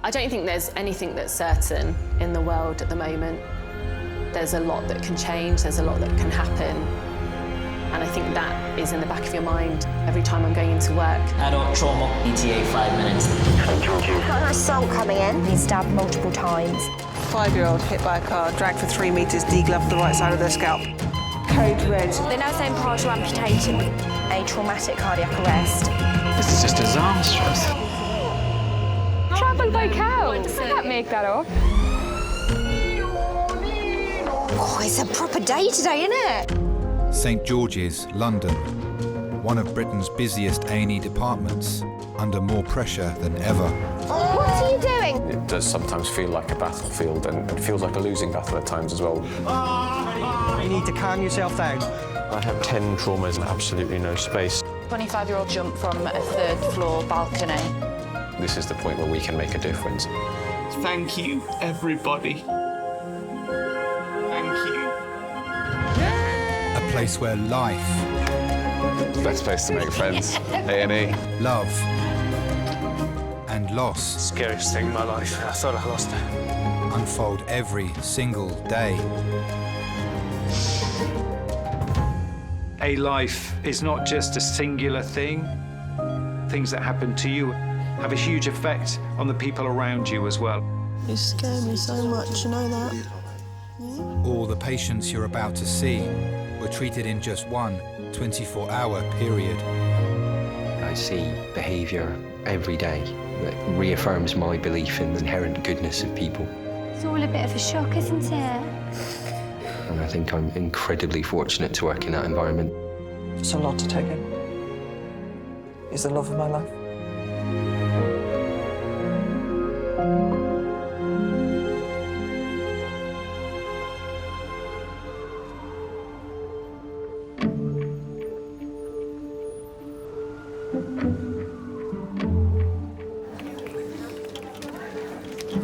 I don't think there's anything that's certain in the world at the moment. There's a lot that can change, there's a lot that can happen. And I think that is in the back of your mind every time I'm going into work. Adult trauma, ETA 5 minutes. Got an assault coming in. He's stabbed multiple times. 5-year-old hit by a car, dragged for 3 metres, degloved the right side of their scalp. Code red. They're now saying partial amputation with a traumatic cardiac arrest. This is just disastrous. Travel by cow. I can't make that up. Oh, it's a proper day today, isn't it? St George's, London, one of Britain's busiest A&E departments, under more pressure than ever. What are you doing? It does sometimes feel like a battlefield, and it feels like a losing battle at times as well. You need to calm yourself down. I have 10 traumas and absolutely no space. 25-year-old jump from a 3rd floor balcony. This is the point where we can make a difference. Thank you, everybody. Thank you. A place where life, Best place to make friends, A&E. love, and loss Scariest thing in my life. I thought I lost it. unfold every single day. A life is not just a singular thing. Things that happen to you have a huge effect on the people around you as well. You scare me so much, you know that? All the patients you're about to see were treated in just one 24-hour period. I see behaviour every day that reaffirms my belief in the inherent goodness of people. It's all a bit of a shock, isn't it? And I think I'm incredibly fortunate to work in that environment. It's a lot to take in. He's the love of my life.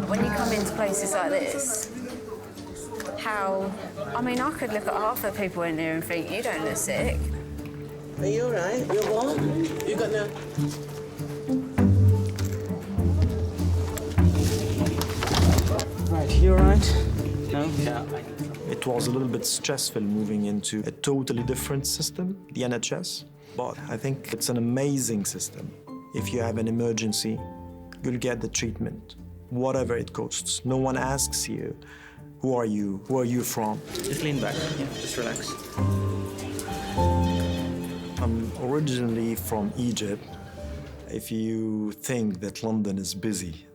When you come into places like this, I mean, I could look at half the people in here and think, you don't look sick. Are you all right? You're warm? You got no... Right, you all right? No? Yeah. It was a little bit stressful moving into a totally different system, the NHS. But I think it's an amazing system. If you have an emergency, you'll get the treatment, whatever it costs. No one asks you, who are you? Where are you from? Just lean back. Yeah, just relax. I'm originally from Egypt. If you think that London is busy,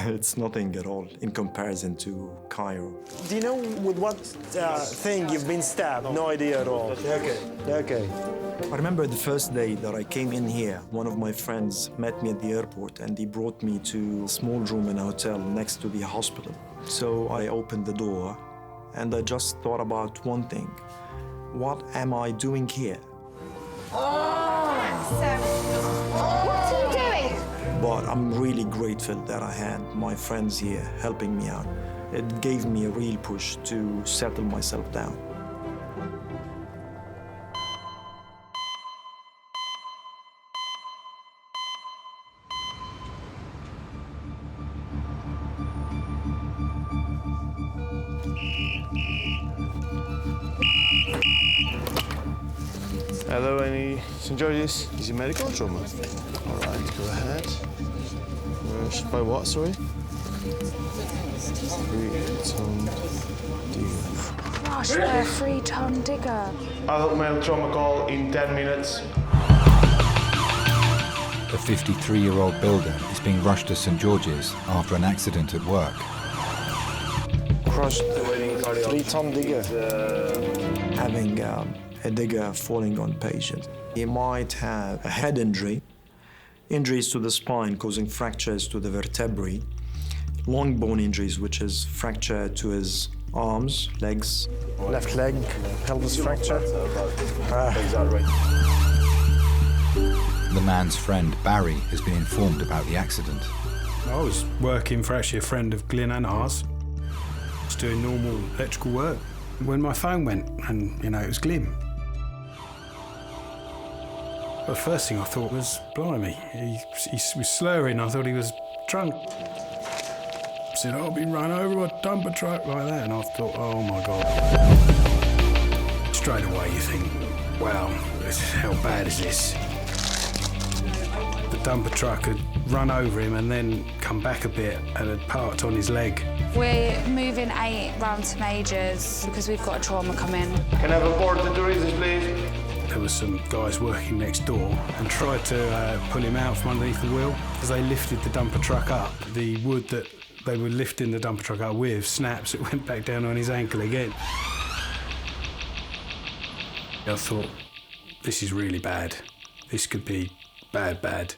it's nothing at all in comparison to Cairo. Do you know with what thing you've been stabbed? No idea at all. Okay, okay. I remember the first day that I came in here, one of my friends met me at the airport and he brought me to a small room in a hotel next to the hospital. So I opened the door and I just thought about one thing. What am I doing here? What are you doing? But I'm really grateful that I had my friends here helping me out. It gave me a real push to settle myself down. Hello, any St. George's? Is it medical or trauma? All right, go ahead. By what, sorry? 3-ton digger. Gosh, they're a 3-ton digger. Adult male trauma call in 10 minutes. The 53-year-old builder is being rushed to St George's after an accident at work. Crushed 3-ton digger. Having a digger falling on patient. He might have a head injury, injuries to the spine causing fractures to the vertebrae, long bone injuries, which is fracture to his arms, legs. Left leg, pelvis fracture. The man's friend, Barry, has been informed about the accident. I was working for actually a friend of Glyn and ours. I was doing normal electrical work when my phone went and, it was Glyn. The first thing I thought was, blimey, he was slurring. I thought he was drunk. said, I've been run over by a dumper truck like that. And I thought, oh my God. Straight away you think, wow, how bad is this? The dumper truck had run over him and then come back a bit and had parked on his leg. We're moving 8 round to majors because we've got a trauma coming. Can I have a board to the reasons, please? There were some guys working next door and tried to pull him out from underneath the wheel. As they lifted the dumper truck up, the wood that they were lifting the dumper truck up with snaps, it went back down on his ankle again. I thought, this is really bad. This could be bad, bad.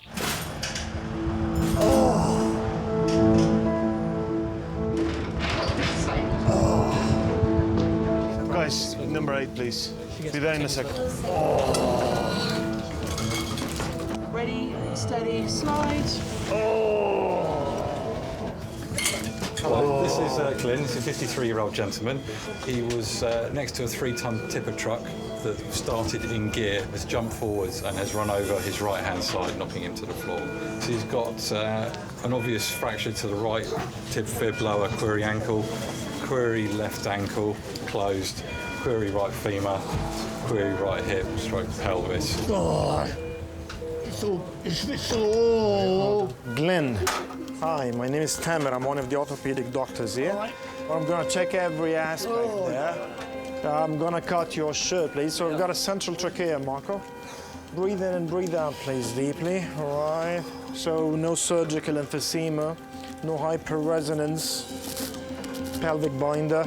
Guys, number 8, please. Be there in a second. Ready, steady, slide. Hello, this is Glyn. He's a 53-year-old gentleman. He was next to a 3-ton tipper truck that started in gear, has jumped forwards and has run over his right-hand side, knocking him to the floor. So he's got an obvious fracture to the right tib fib, lower query ankle, query left ankle, closed, query right femur, query right hip, stroke pelvis. Glenn. Hi, my name is Tamer. I'm one of the orthopedic doctors here. I'm going to check every aspect there. I'm going to cut your shirt, please. So we've got a central trachea, Marco. Breathe in and breathe out, please, deeply. All right. So no surgical emphysema, no hyperresonance, pelvic binder.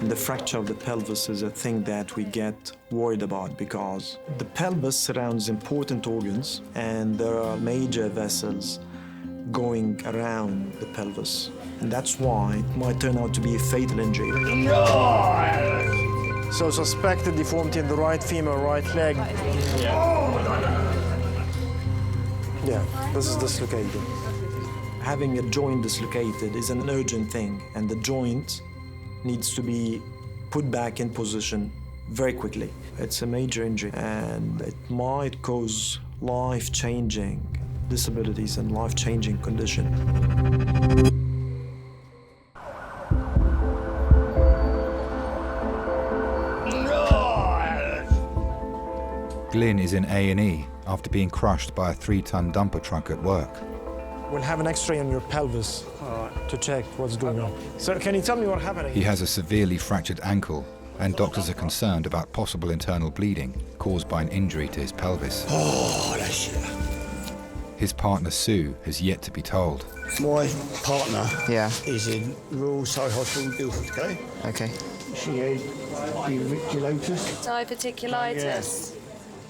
The fracture of the pelvis is a thing that we get worried about because the pelvis surrounds important organs and there are major vessels going around the pelvis. And that's why it might turn out to be a fatal injury. So suspected deformity in the right femur, right leg. Yeah, this is dislocated. Having a joint dislocated is an urgent thing, and the joint needs to be put back in position very quickly. It's a major injury, and it might cause life-changing disabilities and life-changing condition. Glyn is in A&E after being crushed by a 3-ton dumper truck at work. We'll have an X-ray on your pelvis to check what's going on. So can you tell me what happened? He has a severely fractured ankle, and doctors are concerned about possible internal bleeding caused by an injury to his pelvis. Oh, that's it. His partner Sue has yet to be told. My partner is in Royal Surrey Hospital in Guildford, okay? Okay. She had diverticulitis. Diverticulitis.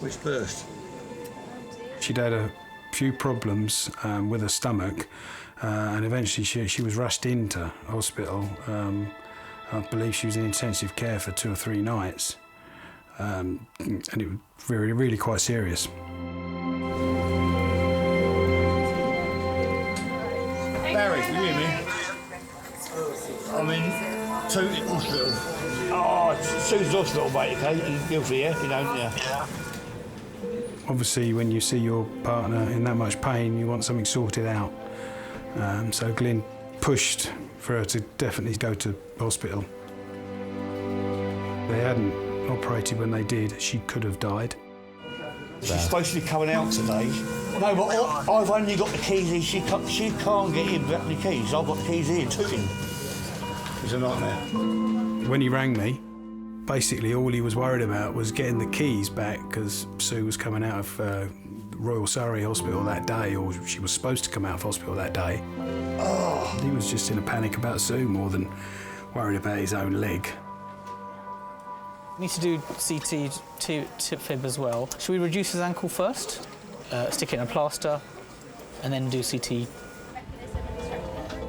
Which burst? She'd had a few problems with her stomach, and eventually she was rushed into hospital. I believe she was in intensive care for 2 or 3 nights, and it was really quite serious. Barry, can you hear me? I'm in Tooting Hospital. Oh, Sue's Hospital, mate, okay? In Guildford, yeah? You know, yeah. Obviously, when you see your partner in that much pain, you want something sorted out. So Glyn pushed for her to definitely go to hospital. They hadn't operated when they did, she could have died. She's supposed to be coming out today. No, but I've only got the keys here. She can't get in without the keys. I've got the keys here, Tooting. It's a nightmare. When he rang me, basically all he was worried about was getting the keys back because Sue was coming out of Royal Surrey Hospital that day, or she was supposed to come out of hospital that day. Oh. He was just in a panic about Sue more than worried about his own leg. Need to do CT tip fib as well. Should we reduce his ankle first, stick it in a plaster, and then do CT?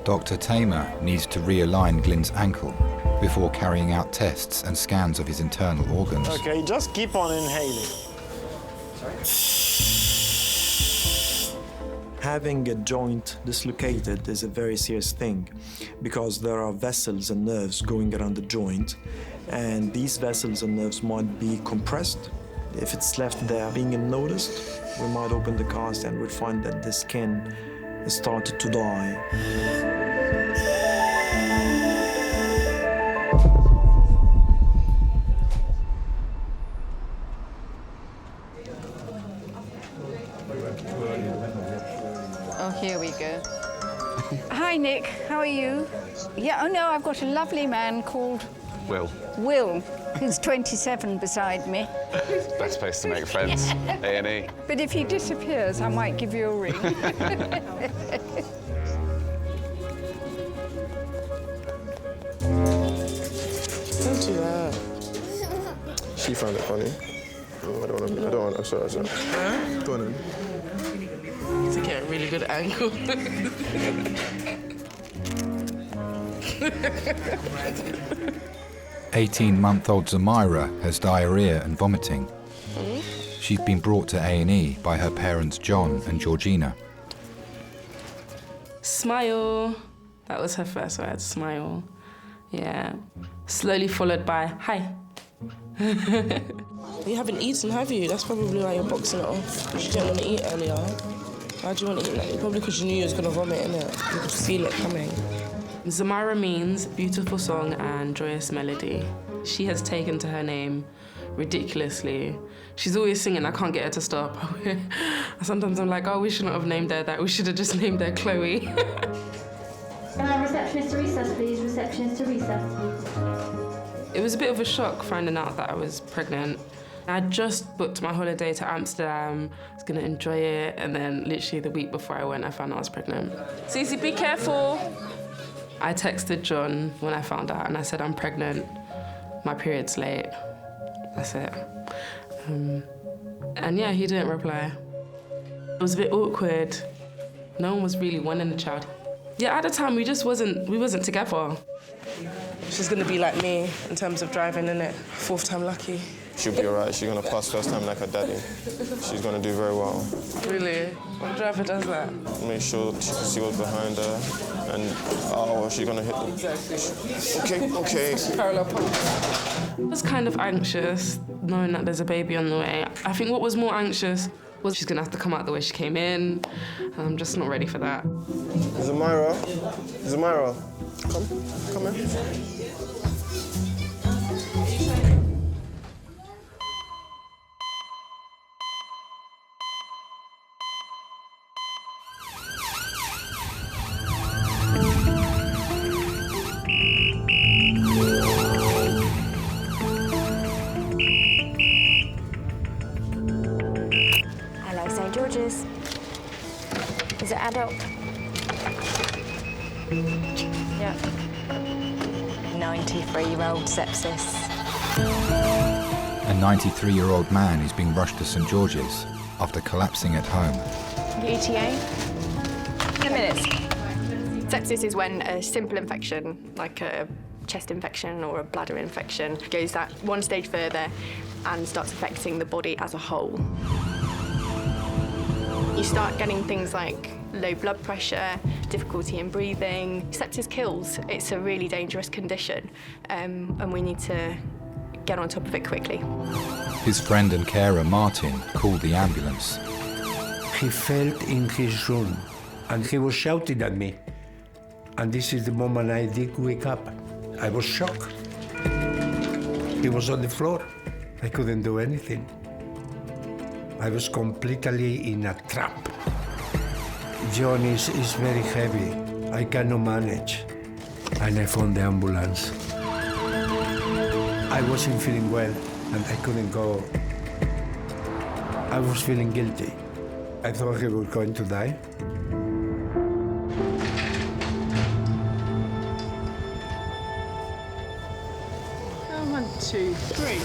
Dr. Tamer needs to realign Glyn's ankle before carrying out tests and scans of his internal organs. Okay, just keep on inhaling. Having a joint dislocated is a very serious thing because there are vessels and nerves going around the joint, and these vessels and nerves might be compressed. If it's left there being unnoticed, we might open the cast and we'll find that the skin started to die. Oh, here we go. Hi, Nick. How are you? Yeah, oh no, I've got a lovely man called Will, who's 27 beside me. Best place to make friends. A&E. But if he disappears, I might give you a ring. Don't do that. She found it funny. I don't want to. Sorry. Huh? Go on then. To get a really good angle. 18-month-old Zamira has diarrhea and vomiting. She's been brought to A&E by her parents John and Georgina. Smile. That was her first word, smile. Yeah. Slowly followed by, hi. You haven't eaten, have you? That's probably why you're boxing it off. Because you didn't want to eat earlier. Why do you want to eat now? Probably because you knew you was going to vomit, innit? You could feel it coming. Zamira means beautiful song and joyous melody. She has taken to her name ridiculously. She's always singing, I can't get her to stop. Sometimes I'm like, oh, we shouldn't have named her that. We should have just named her Chloe. Receptionist to recess, please. Receptionist to recess. It was a bit of a shock finding out that I was pregnant. I just booked my holiday to Amsterdam. I was gonna enjoy it, and then literally the week before I went, I found out I was pregnant. Cece, be careful. I texted John when I found out, and I said, I'm pregnant. My period's late. That's it. And yeah, he didn't reply. It was a bit awkward. No one was really wanting the child. Yeah, at the time, we wasn't together. She's going to be like me in terms of driving, innit? Fourth time lucky. She'll be all right. She's going to pass first time like her daddy. She's going to do very well. Really? What driver does that? Make sure she can see what's behind her. And, oh, she's going to hit them. Exactly. Okay. Parallel park. I was kind of anxious, knowing that there's a baby on the way. I think what was more anxious was she's going to have to come out the way she came in. And I'm just not ready for that. Zamira, come here. Hello, St. George's. Is it adult? Yeah. 93-year-old sepsis. A 93-year-old man is being rushed to St George's after collapsing at home. UTA? 10 minutes. Sepsis is when a simple infection, like a chest infection or a bladder infection, goes that one stage further and starts affecting the body as a whole. You start getting things like low blood pressure, difficulty in breathing. Sepsis kills. It's a really dangerous condition, and we need to get on top of it quickly. His friend and carer, Martin, called the ambulance. He fell in his room and he was shouting at me. And this is the moment I did wake up. I was shocked. He was on the floor. I couldn't do anything. I was completely in a trap. John is very heavy. I cannot manage. And I phoned the ambulance. I wasn't feeling well and I couldn't go. I was feeling guilty. I thought he was going to die. 1, 2, 3.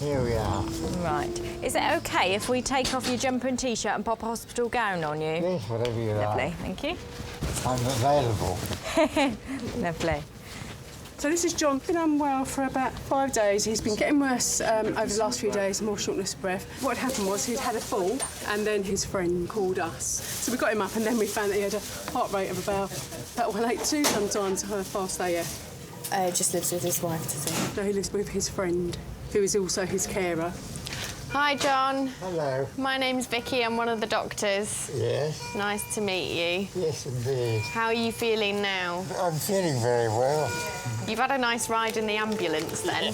Here we are. Right. Is it okay if we take off your jumper and T-shirt and pop a hospital gown on you? Yes, whatever you like. Lovely, thank you. I'm available. Lovely. So this is John. Been unwell for about 5 days. He's been getting worse over the last few days, more shortness of breath. What happened was he'd had a fall and then his friend called us. So we got him up and then we found that he had a heart rate of about 182 sometimes, fast AF. Just lives with his wife, does he? No, he lives with his friend, who is also his carer. Hi, John. Hello. My name's Vicky. I'm one of the doctors. Yes. Nice to meet you. Yes, indeed. How are you feeling now? I'm feeling very well. You've had a nice ride in the ambulance then?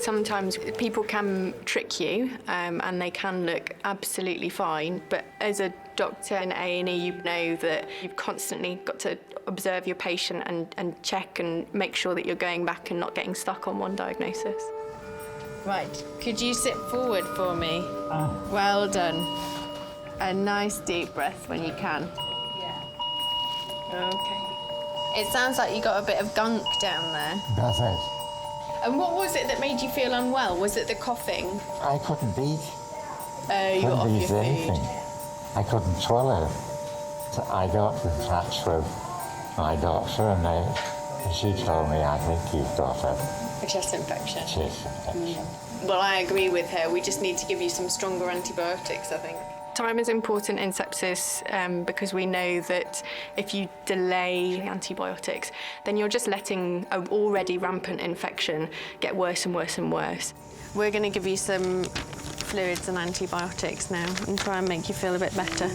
Sometimes people can trick you and they can look absolutely fine, but as a doctor in A&E, you know that you've constantly got to observe your patient and check and make sure that you're going back and not getting stuck on one diagnosis. Right, could you sit forward for me? Well done. A nice deep breath when you can. Yeah. Okay. It sounds like you got a bit of gunk down there. Does it? And what was it that made you feel unwell? Was it the coughing? I couldn't eat. You got off your food. Anything. I couldn't swallow. So I got in touch with my doctor and she told me, I think you've got a chest infection. Chest infection. Well, I agree with her. We just need to give you some stronger antibiotics, I think. Time is important in sepsis because we know that if you delay antibiotics, then you're just letting an already rampant infection get worse and worse and worse. We're going to give you some fluids and antibiotics now and try and make you feel a bit better.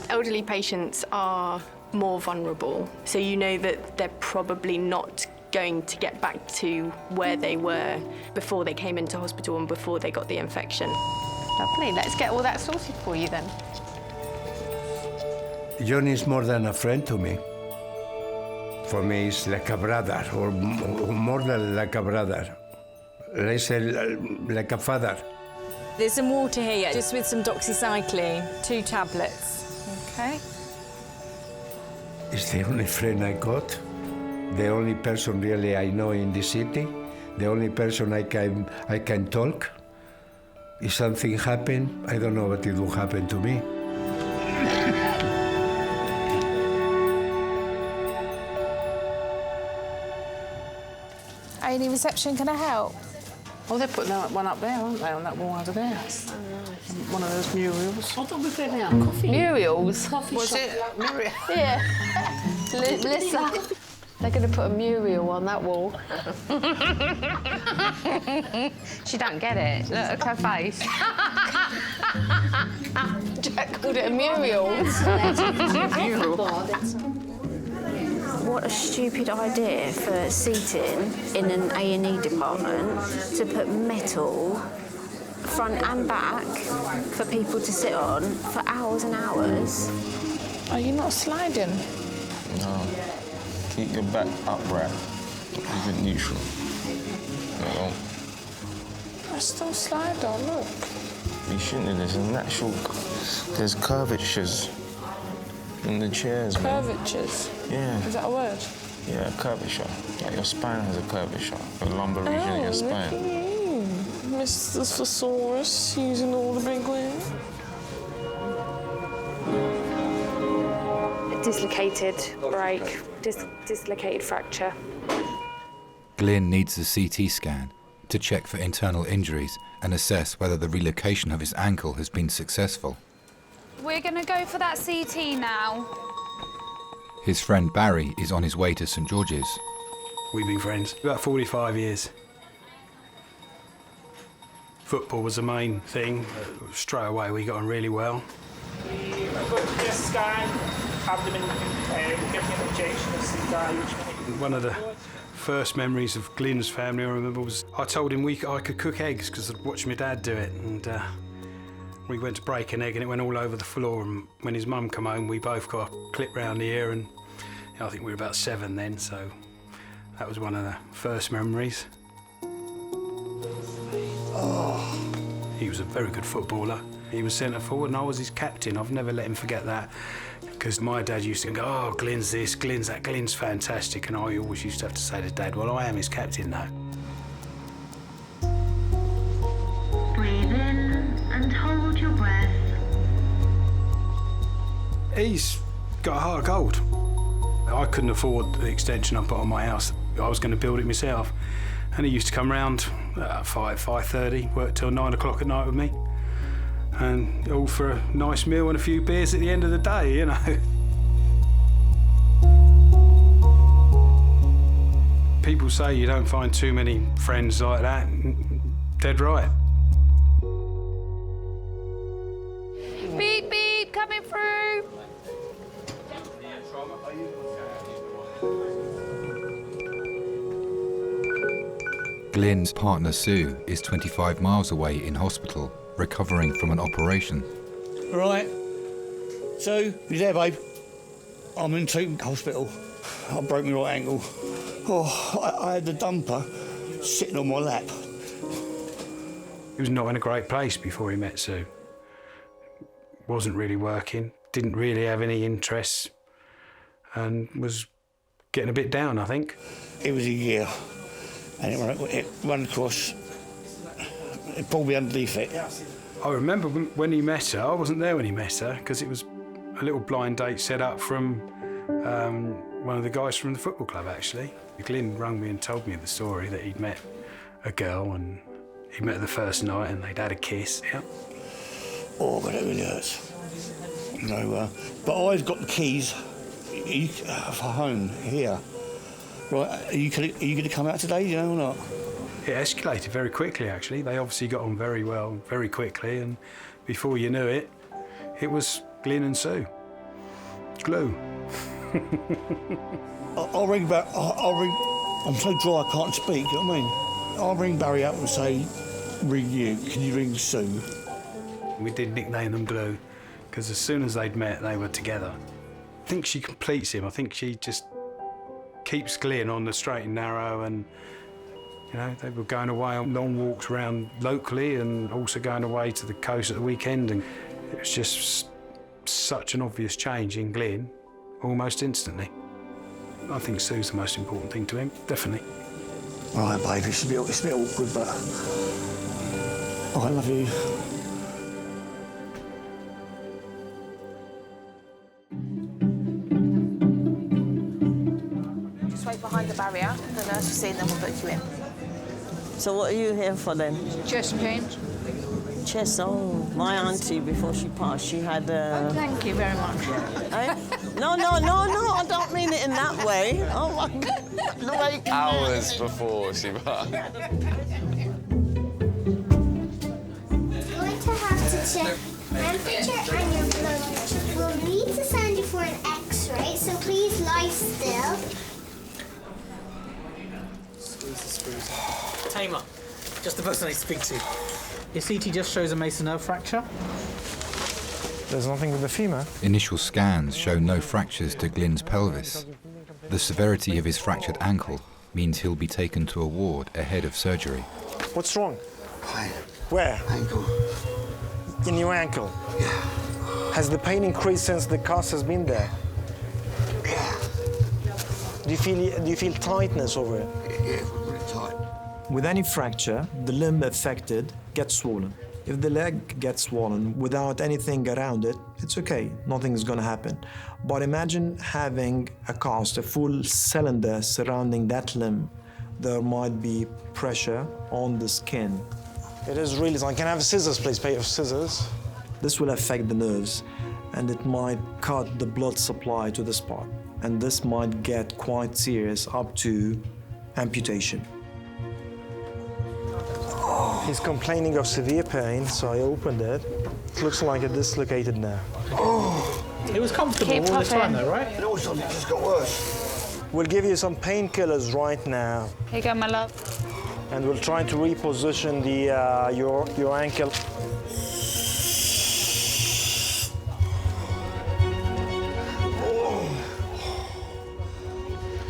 Elderly patients are more vulnerable, so you know that they're probably not going to get back to where they were before they came into hospital and before they got the infection. Lovely, let's get all that sorted for you then. John is more than a friend to me. For me, he's like a brother, or more than like a brother. Let's say like a father. There's some water here, just with some doxycycline, 2 tablets. Okay. He's the only friend I got, the only person really I know in the city, the only person I can talk. If something happened, I don't know what it will happen to me. A&E reception, can I help? Oh, they're putting that one up there, aren't they, on that wall over there? Nice. One of those murals. I thought we were putting out coffee. Murals? Coffee Was shop. it? Muriel? Yeah. Melissa, they're going to put a mural on that wall. She don't get it. Look at her face. Jack called it a mural. What a stupid idea for seating in an A&E department to put metal front and back for people to sit on for hours and hours. Are you not sliding? No. Keep your back upright. Keep it neutral. No. I still slide on, look. You shouldn't. There's a natural... There's curvatures in the chairs, man. Curvatures? Yeah. Is that a word? Yeah, curvature. Like your spine has a curvature. The lumbar region of your spine. Look at you. Mr. Thesaurus using all the big words. Dislocated break, dislocated fracture. Glyn needs a CT scan to check for internal injuries and assess whether the relocation of his ankle has been successful. We're going to go for that CT now. His friend Barry is on his way to St George's. We've been friends about 45 years. Football was the main thing. Straight away we got on really well. Chest scan, abdomen, giving an injection of CDI. One of the first memories of Glyn's family I remember was I told him I could cook eggs because I'd watched my dad do it, and we went to break an egg and it went all over the floor, and when his mum come home we both got a clip round the ear, and I think we were about 7 then, so that was one of the first memories. He was a very good footballer. He was centre forward and I was his captain. I've never let him forget that, because my dad used to go, oh, Glyn's this, Glyn's that, Glyn's fantastic, and I always used to have to say to Dad, well, I am his captain now. Breathe in and hold your breath. He's got a heart of gold. I couldn't afford the extension I put on my house. I was going to build it myself. And he used to come round at 5:30, work till 9 o'clock at night with me. And all for a nice meal and a few beers at the end of the day, you know. People say you don't find too many friends like that. Dead right. coming through. Glyn's partner Sue is 25 miles away in hospital, recovering from an operation. All right. Sue, you there, babe? I'm in treatment hospital. I broke my right ankle. Oh, I had the dumper sitting on my lap. He was not in a great place before he met Sue. Wasn't really working, didn't really have any interests, and was getting a bit down, I think. It was a year, and it ran across, it pulled me underneath it. I remember when he met her. I wasn't there when he met her, because it was a little blind date set up from one of the guys from the football club, actually. Glyn rang me and told me the story that he'd met a girl, and he met her the first night, and they'd had a kiss. Yeah. Oh, but it really hurts. You know, but I've got the keys for home here. Right, are you going to come out today, you know, or not? It escalated very quickly, actually. They obviously got on very well, very quickly, and before you knew it, it was Glyn and Sue. Glue. I'll ring back. I'll ring. I'm so dry I can't speak. You know what I mean? I'll ring Barry up and say, ring you. Can you ring Sue? We did nickname them Glue, because as soon as they'd met, they were together. I think she completes him. I think she just keeps Glyn on the straight and narrow, and you know, they were going away on long walks around locally and also going away to the coast at the weekend, and it was just such an obvious change in Glyn almost instantly. I think Sue's the most important thing to him, definitely. All right, babe, it's a bit awkward, but I love you. Just wait behind the barrier, the nurse will see and then we'll book you in. So what are you here for then? Chest pain. Chest, oh, my auntie, before she passed, she had Oh, thank you very much. Eh? No, I don't mean it in that way. Oh, my God. The way you Hours before she passed. Going to have to check temperature and your blood pressure. We'll need to send you for an X-ray, so please lie still. Tamer, just the person I speak to. Your CT just shows a Mason nerve fracture. There's nothing with the femur. Initial scans show no fractures to Glyn's pelvis. The severity of his fractured ankle means he'll be taken to a ward ahead of surgery. What's wrong? Where? Ankle. In your ankle? Yeah. Has the pain increased since the cast has been there? Yeah. Do you feel tightness over it? Yeah, really tight. With any fracture, the limb affected gets swollen. If the leg gets swollen without anything around it, it's okay, nothing is gonna happen. But imagine having a cast, a full cylinder surrounding that limb. There might be pressure on the skin. It is really tight. Can I have scissors, please? Pair of scissors. This will affect the nerves, and it might cut the blood supply to the spot. And this might get quite serious, up to amputation. He's complaining of severe pain, so I opened it. It looks like a dislocated nerve. It was comfortable all the time though, right? It also just got worse. We'll give you some painkillers right now. Here you go, my love. And we'll try to reposition your ankle.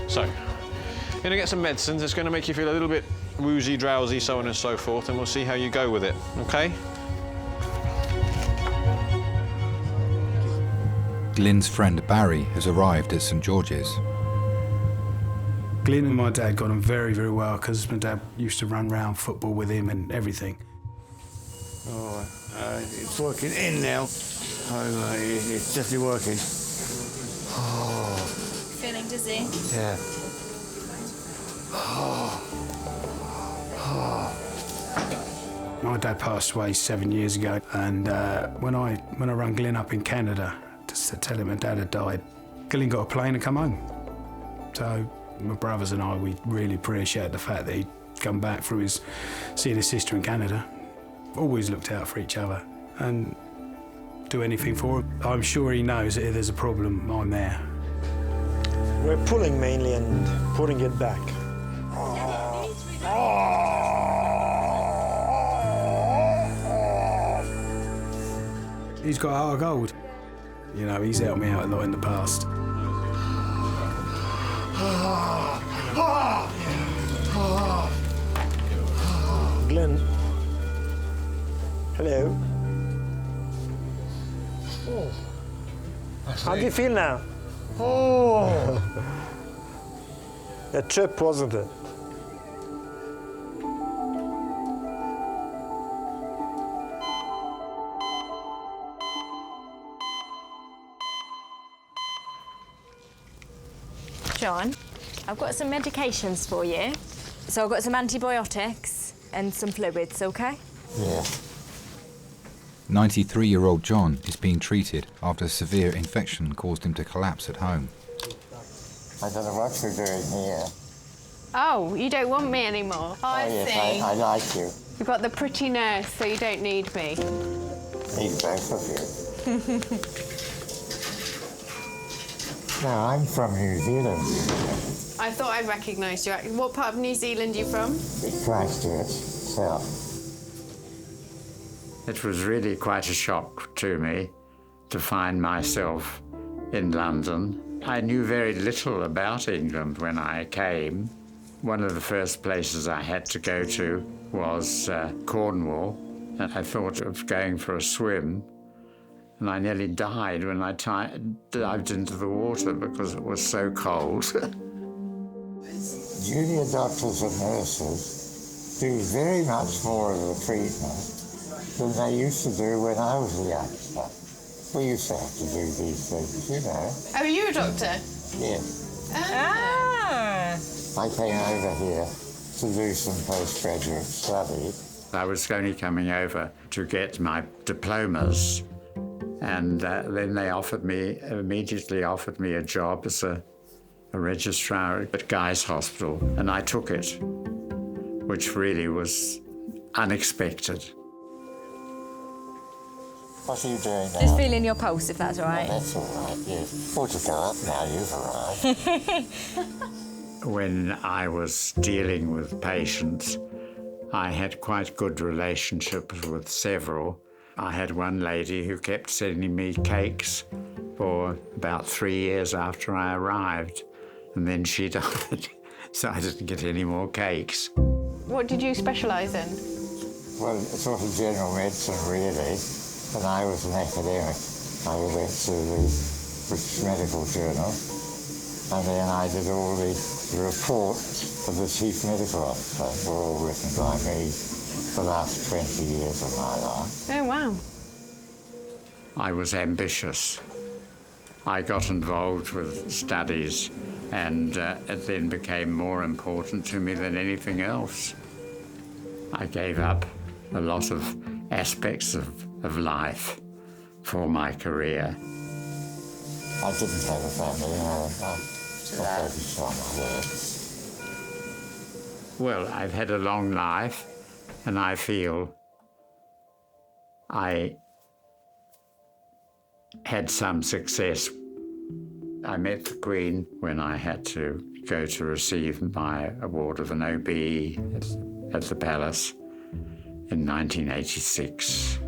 So, you're going to get some medicines. It's going to make you feel a little bit woozy, drowsy, so on and so forth, and we'll see how you go with it, okay? Glyn's friend Barry has arrived at St George's. Glyn and my dad got on very, very well because my dad used to run round football with him and everything. All right, it's working in now. It's definitely working. Oh. Feeling dizzy? Yeah. My dad passed away 7 years ago, and when I rang Glyn up in Canada to tell him my dad had died, Glyn got a plane and come home. So my brothers and I, we really appreciate the fact that he'd come back from seeing his sister in Canada. Always looked out for each other, and do anything for him. I'm sure he knows that if there's a problem, I'm there. We're pulling mainly and putting it back. He's got a heart of gold. You know, he's helped me out a lot in the past. Glenn. Hello. Oh. How do you feel now? Oh. A trip, wasn't it? John, I've got some medications for you. So I've got some antibiotics and some fluids, OK? Yeah. 93-year-old John is being treated after a severe infection caused him to collapse at home. I don't know what you're doing here. Oh, you don't want me anymore. I yes, see. I like you. You've got the pretty nurse, so you don't need me. Need both of you. No, I'm from New Zealand. I thought I recognised you. What part of New Zealand are you from? Christchurch, south. It was really quite a shock to me to find myself in London. I knew very little about England when I came. One of the first places I had to go to was Cornwall, and I thought of going for a swim, and I nearly died when I dived into the water because it was so cold. Junior doctors and nurses do very much more of the treatment than they used to do when I was a youngster. We used to have to do these things, you know. Oh, are you a doctor? Yes. Ah. I came over here to do some postgraduate study. I was only coming over to get my diplomas, and then they immediately offered me a job as a registrar at Guy's Hospital, and I took it, which really was unexpected. What are you doing now? Just feeling your pulse, if that's all right. Oh, that's all right, yes. Ought to go up now, you've arrived. When I was dealing with patients, I had quite good relationships with several. I had one lady who kept sending me cakes for about 3 years after I arrived, and then she died, so I didn't get any more cakes. What did you specialise in? Well, sort of general medicine, really. And I was an academic. I went to the British Medical Journal, and then I did all the reports of the Chief Medical Officer, were all written by me for the last 20 years of my life. Oh, wow. I was ambitious. I got involved with studies, and it then became more important to me than anything else. I gave up a lot of aspects of life for my career. I didn't have a family. I focused on my work. Well, I've had a long life, and I feel I had some success. I met the Queen when I had to go to receive my award of an OBE at the Palace in 1986.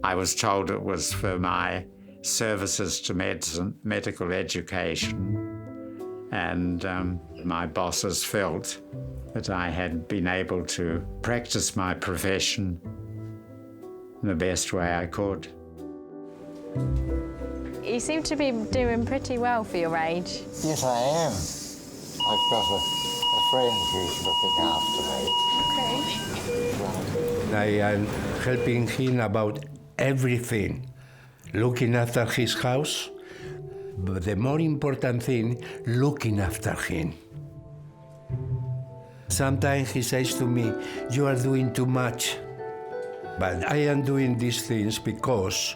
I was told it was for my services to medical education, and my bosses felt that I had been able to practice my profession in the best way I could. You seem to be doing pretty well for your age. Yes, I am. I've got a friend who's looking after me. I am helping him about everything, looking after his house, but the more important thing, looking after him. Sometimes he says to me, "You are doing too much." But I am doing these things because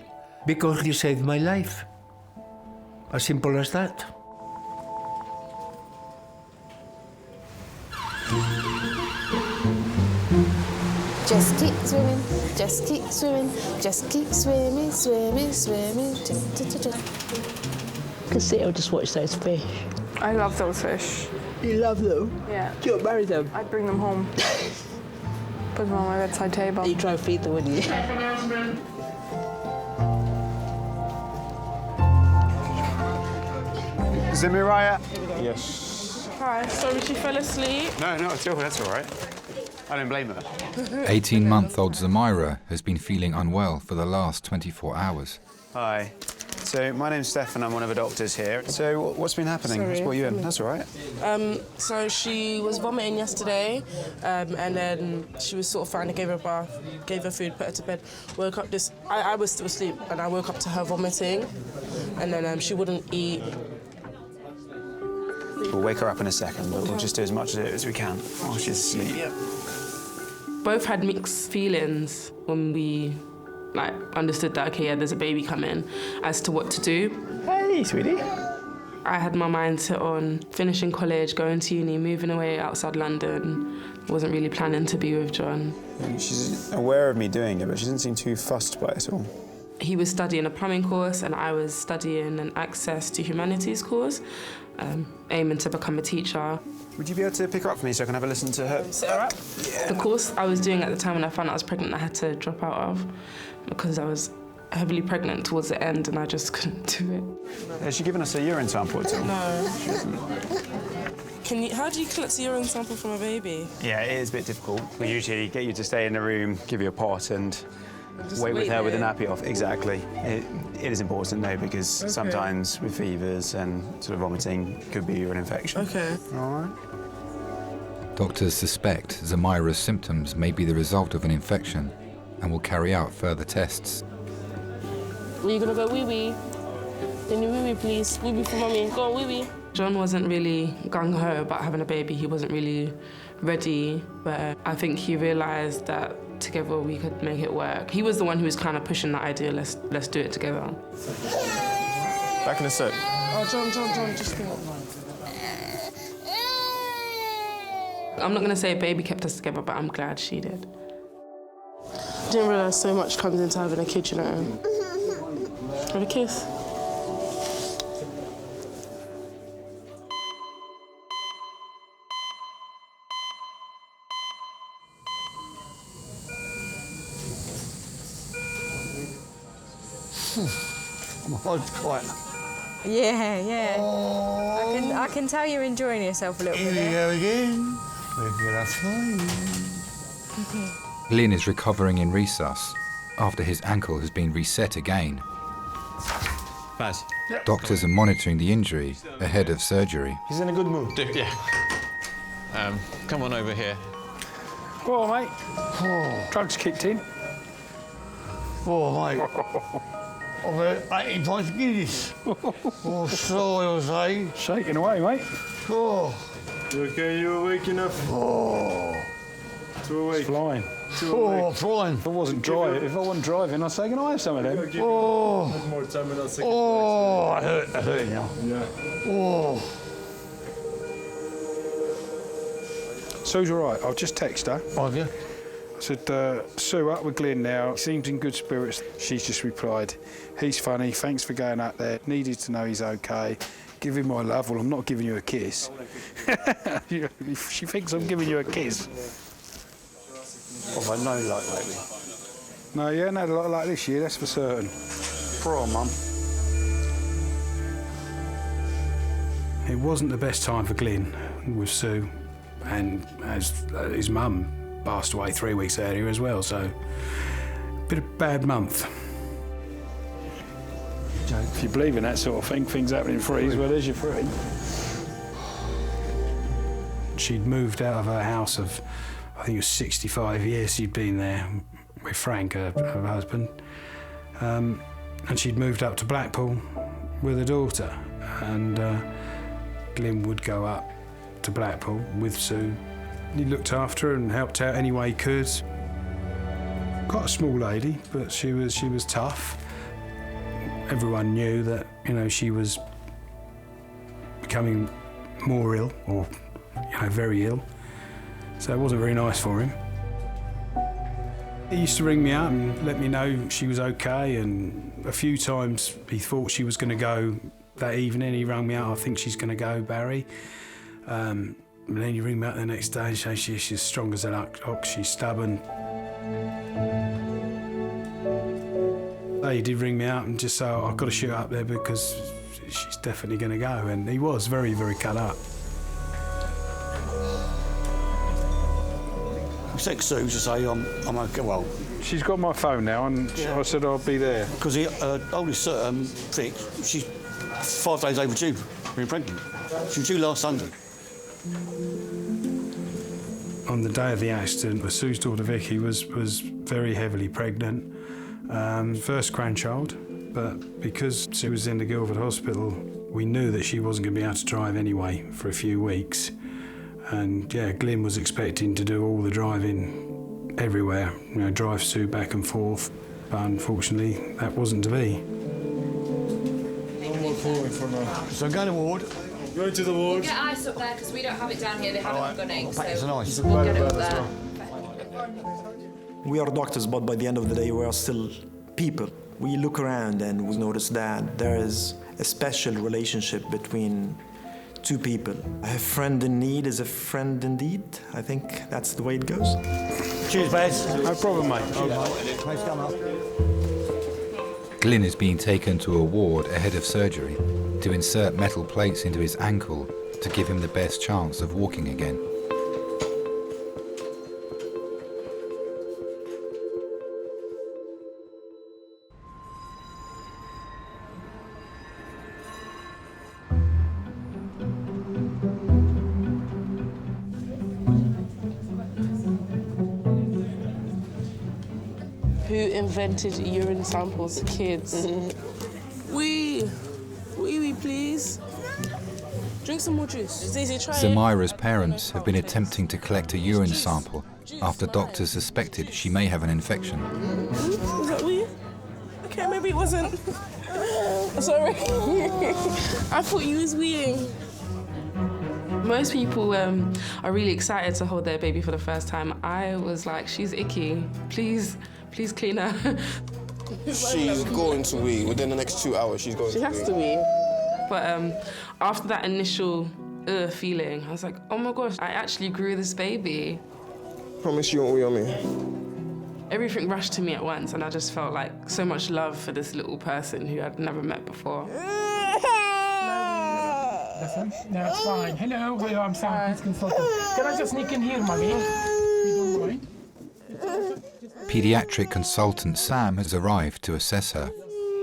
he saved my life. As simple as that. Just keep swimming, just keep swimming. Just keep swimming, swimming, swimming. I can sit or just watch those fish. I love those fish. You love them? Yeah. Do you marry them? I'd bring them home. Put them on my bedside table. You try and feed them, wouldn't you? Is it Mariah? Yes. Hi, sorry she fell asleep. No, not at all. That's all right. I don't blame her. 18-month-old Zamira has been feeling unwell for the last 24 hours. Hi. So my name's Stefan. I'm one of the doctors here. So what's been happening? Sorry. What's brought you in? That's all right. So she was vomiting yesterday, and then she was sort of fine. I gave her a bath, gave her food, put her to bed. Woke up I was still asleep, and I woke up to her vomiting, and then she wouldn't eat. We'll wake her up in a second, but we'll just do as much of it as we can while she's asleep. Yeah. Both had mixed feelings when we understood that, okay, yeah, there's a baby coming, as to what to do. Hey, sweetie. I had my mind set on finishing college, going to uni, moving away outside London. I wasn't really planning to be with John. She's aware of me doing it, but she doesn't seem too fussed by it all. He was studying a plumbing course and I was studying an Access to Humanities course, aiming to become a teacher. Would you be able to pick her up for me so I can have a listen to her? Sit her up? Yeah. The course I was doing at the time when I found out I was pregnant, I had to drop out of because I was heavily pregnant towards the end and I just couldn't do it. Has she given us a urine sample at all? No. How do you collect a urine sample from a baby? Yeah, it is a bit difficult. We usually get you to stay in the room, give you a pot and wait with her with the nappy off. Exactly. It is important though because sometimes with fevers and sort of vomiting could be urine infection. Okay. All right. Doctors suspect Zamira's symptoms may be the result of an infection and will carry out further tests. Are you gonna go wee-wee? Can you wee-wee, please? Wee-wee for mommy. Go on, wee-wee. John wasn't really gung-ho about having a baby. He wasn't really ready, but I think he realised that together we could make it work. He was the one who was kind of pushing that idea, let's do it together. Back in a sec. Oh, John, just think. I'm not going to say a baby kept us together, but I'm glad she did. I didn't realise so much comes into having a kid, you know. Have a kiss. My heart's quiet. Yeah. Oh. I can tell you're enjoying yourself a little bit. Here we go again. Regular flying. Glyn is recovering in resus after his ankle has been reset again. Baz. Doctors are monitoring the injury ahead of surgery. He's in a good mood. Yeah. Come on over here. Oh, mate. Drugs kicked in. Oh, mate. I've had 18 pints of Guinness. Oh, sorry, I was saying. Shaking away, mate. Oh. You okay? You awake enough? Oh. To awake. It's flying. Oh, flying. If I wasn't driving, I'd say, can I have some of them? Oh. More time and I'll say Oh, I hurt now. Yeah. Oh. Sue's all right. I'll just text her. Okay. I said, Sue, up with Glyn now. He seems in good spirits. She's just replied, he's funny. Thanks for going up there. Needed to know he's okay. Give him my love. Well, I'm not giving you a kiss. She thinks I'm giving you a kiss. I've had no luck lately. No, you haven't had a lot like this year, that's for certain. Poor old mum. It wasn't the best time for Glyn with Sue, and as his mum passed away 3 weeks earlier as well, so a bit of a bad month. If you believe in that sort of thing, things happen in threes, well, there's your three. She'd moved out of her house of, I think it was 65 years she'd been there with Frank, her husband, and she'd moved up to Blackpool with her daughter, and Glyn would go up to Blackpool with Sue. He looked after her and helped out any way he could. Quite a small lady, but she was tough. Everyone knew that, you know, she was becoming more ill, or, you know, very ill. So it wasn't very nice for him. He used to ring me up and let me know she was okay, and a few times he thought she was going to go that evening. He rang me up, I think she's going to go, Barry. And then you ring me up the next day and say she's as strong as an ox, she's stubborn. He did ring me up and just say, I've got to shoot up there because she's definitely going to go. And he was very, very cut up. Text Sue to say I'm okay. Well, she's got my phone now, and I said I'll be there. Because oldest Vic, she's 5 days overdue being pregnant. She was due last Sunday. On the day of the accident, Sue's daughter Vicky was very heavily pregnant, first grandchild, but because Sue was in the Guildford Hospital, we knew that she wasn't going to be able to drive anyway for a few weeks. And yeah, Glyn was expecting to do all the driving everywhere, you know, drive Sue back and forth, but unfortunately that wasn't to be. So I'm going to ward. Going to the ward. Get ice up there because we don't have it down here. They have it gunning. So It's nice. we'll get it up there. We are doctors, but by the end of the day, we are still people. We look around and we notice that there is a special relationship between two people. A friend in need is a friend indeed. I think that's the way it goes. Cheers, Baz. No problem, mate. Please come up. Glyn is being taken to a ward ahead of surgery to insert metal plates into his ankle to give him the best chance of walking again. Who invented urine samples? Kids. Wee, please. Drink some more juice. Zizi, try it. Zamira's parents have been attempting to collect a urine sample after doctors suspected she may have an infection. Was that wee? Okay, maybe it wasn't. Sorry. I thought you was weeing. Most people are really excited to hold their baby for the first time. I was like, she's icky. Please clean her. She's going to wee. Within the next 2 hours, she's going to wee. She has to wee. But after that initial feeling, I was like, oh my gosh, I actually grew this baby. Promise you won't wee on me. Everything rushed to me at once, and I just felt like so much love for this little person who I'd never met before. Listen, no, it's fine. Hello, I'm Sam, he's consultant. Can I just sneak in here, Mummy? You don't mind? Pediatric consultant Sam has arrived to assess her.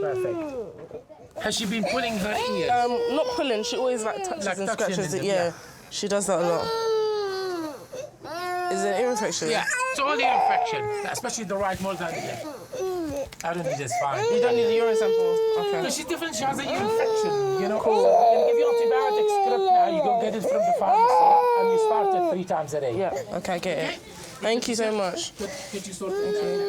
Perfect. Has she been pulling her ears? Not pulling, she always touches and scratches it, yeah. She does that a lot. Is it an ear infection? Yeah, it's all ear infection, especially the right molar ear. I don't need this, fine. You don't need a urine sample? Okay. No, she's different, she has an ear infection, you know. Cool. So I'm going to give you antibiotic script now, you go get it from the pharmacy, and you start it 3 times a day. Yeah, okay, get it. Thank you so much. Get you sorted. Thank you.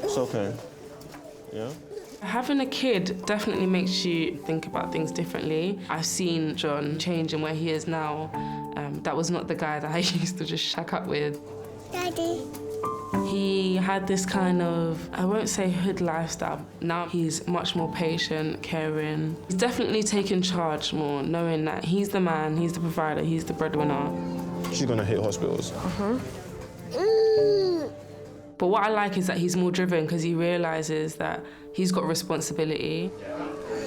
It's okay. Yeah? Having a kid definitely makes you think about things differently. I've seen John change in where he is now. That was not the guy that I used to just shack up with. Daddy. He had this kind of, I won't say hood lifestyle. Now he's much more patient, caring. He's definitely taken charge more, knowing that he's the man, he's the provider, he's the breadwinner. She's gonna hit hospitals. But what I like is that he's more driven because he realizes that he's got responsibility.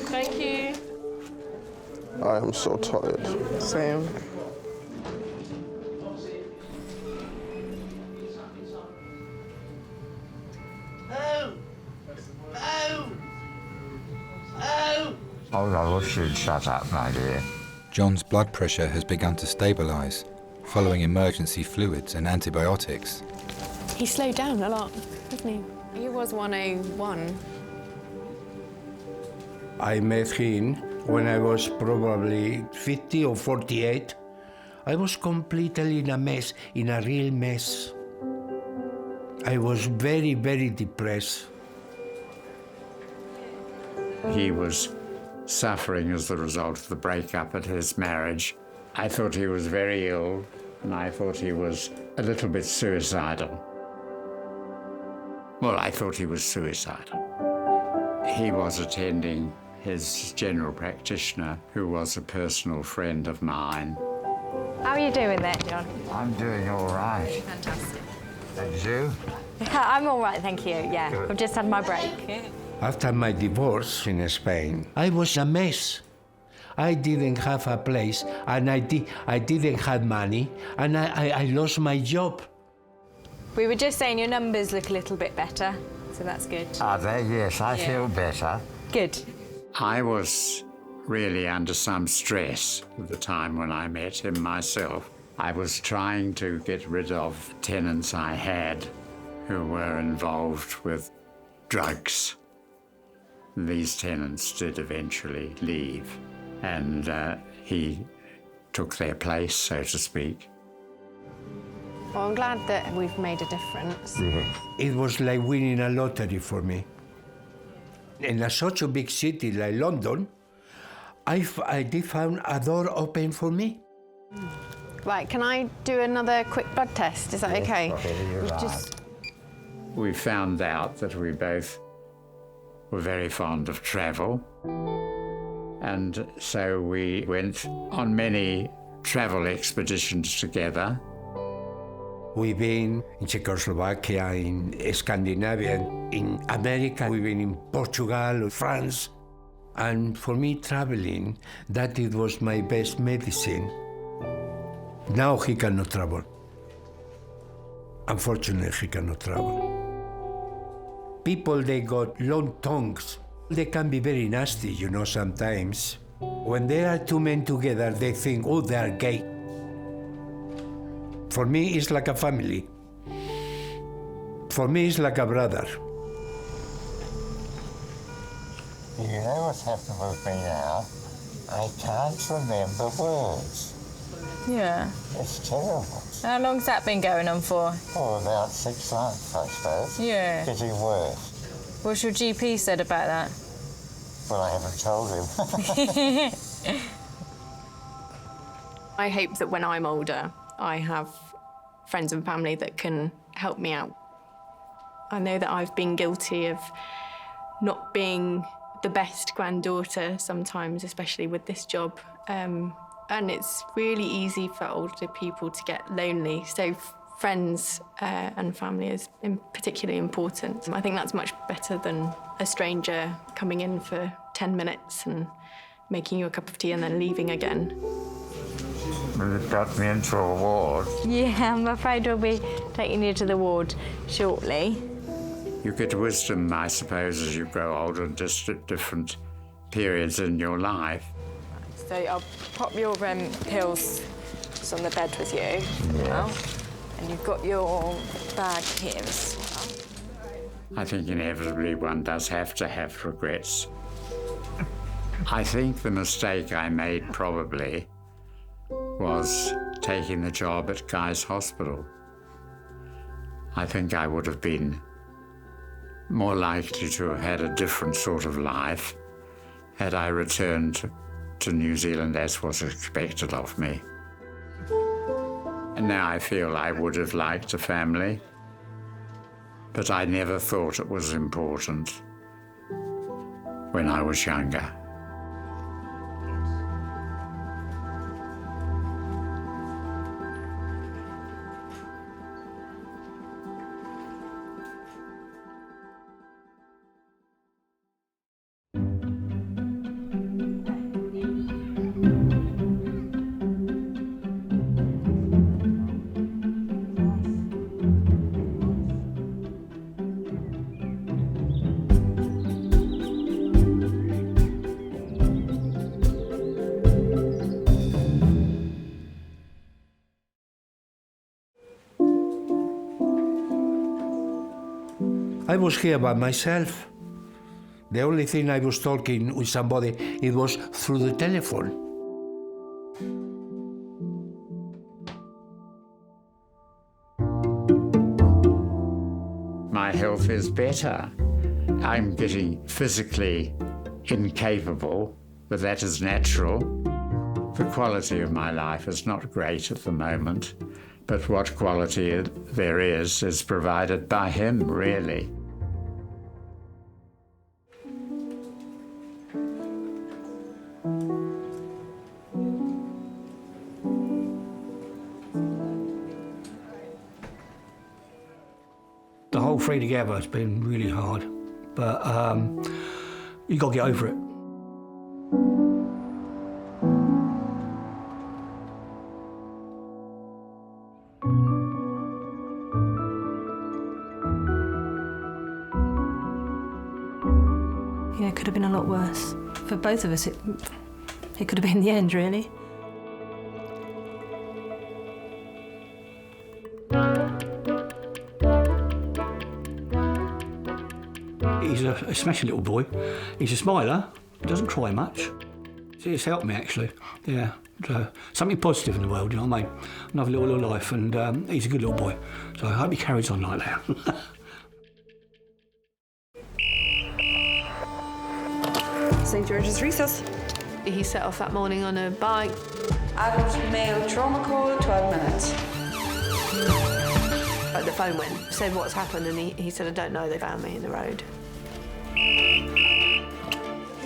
Thank you. I am so tired. Same. Oh, I wish you'd shut up, my dear. John's blood pressure has begun to stabilise following emergency fluids and antibiotics. He slowed down a lot, hasn't he? He was 101. I met him when I was probably 50 or 48. I was completely in a mess, in a real mess. I was very, very depressed. He was suffering as the result of the breakup at his marriage. I thought he was very ill, and I thought he was a little bit suicidal. Well, I thought he was suicidal. He was attending his general practitioner, who was a personal friend of mine. How are you doing there, John? I'm doing all right. Fantastic. And you? I'm all right, thank you, yeah. Good. I've just had my break. After my divorce in Spain, I was a mess. I didn't have a place, and I didn't have money, and I lost my job. We were just saying your numbers look a little bit better, so that's good. Are they? Yes, I feel better. Good. I was really under some stress at the time when I met him myself. I was trying to get rid of tenants I had who were involved with drugs. These tenants did eventually leave, and he took their place, so to speak. Well, I'm glad that we've made a difference. It was like winning a lottery for me. In such a big city like London, I did find a door open for me. Right, can I do another quick blood test? Is that okay? We found out that we both were very fond of travel, and so we went on many travel expeditions together. We've been in Czechoslovakia, in Scandinavia, in America, we've been in Portugal, France. And for me, traveling, that it was my best medicine. Now he cannot travel. Unfortunately, he cannot travel. People, they got long tongues. They can be very nasty, you know, sometimes. When there are two men together, they think, oh, they are gay. For me, it's like a family. For me, it's like a brother. You know what's happened with me now? I can't remember words. Yeah. It's terrible. How long's that been going on for? Oh, about 6 months, I suppose. Yeah. Getting worse. What's your GP said about that? Well, I haven't told him. I hope that when I'm older, I have friends and family that can help me out. I know that I've been guilty of not being the best granddaughter sometimes, especially with this job. And it's really easy for older people to get lonely. So friends and family is particularly important. I think that's much better than a stranger coming in for 10 minutes and making you a cup of tea and then leaving again. Well, it got me into a ward. Yeah, I'm afraid we'll be taking you to the ward shortly. You get wisdom, I suppose, as you grow older, just at different periods in your life. So I'll pop your pills just on the bed with you now. And you've got your bag here as well. I think inevitably one does have to have regrets. I think the mistake I made probably was taking the job at Guy's Hospital. I think I would have been more likely to have had a different sort of life had I returned to New Zealand as was expected of me. And now I feel I would have liked a family, but I never thought it was important when I was younger. I was here by myself. The only thing I was talking with somebody, it was through the telephone. My health is better. I'm getting physically incapable, but that is natural. The quality of my life is not great at the moment, but what quality there is provided by him, really. The whole three together has been really hard, but you got to get over it. Yeah, it could have been a lot worse. For both of us, it could have been the end, really. He's a smashing little boy. He's a smiler, doesn't cry much. It's helped me, actually, yeah. Something positive in the world, you know what I mean? Another little life, and he's a good little boy. So I hope he carries on like that. St. George's Recess. He set off that morning on a bike. Adult male trauma call, 12 minutes. The phone went, said what's happened, and he said, I don't know, they found me in the road.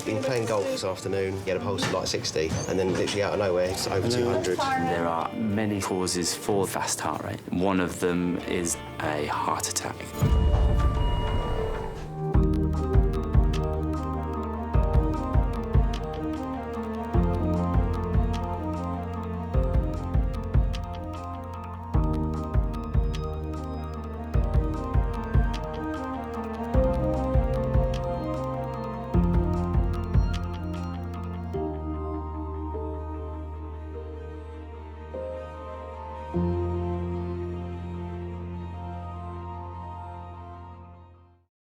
Been playing golf this afternoon, he had a pulse of like 60, and then literally out of nowhere, it's over 200. There are many causes for fast heart rate. One of them is a heart attack.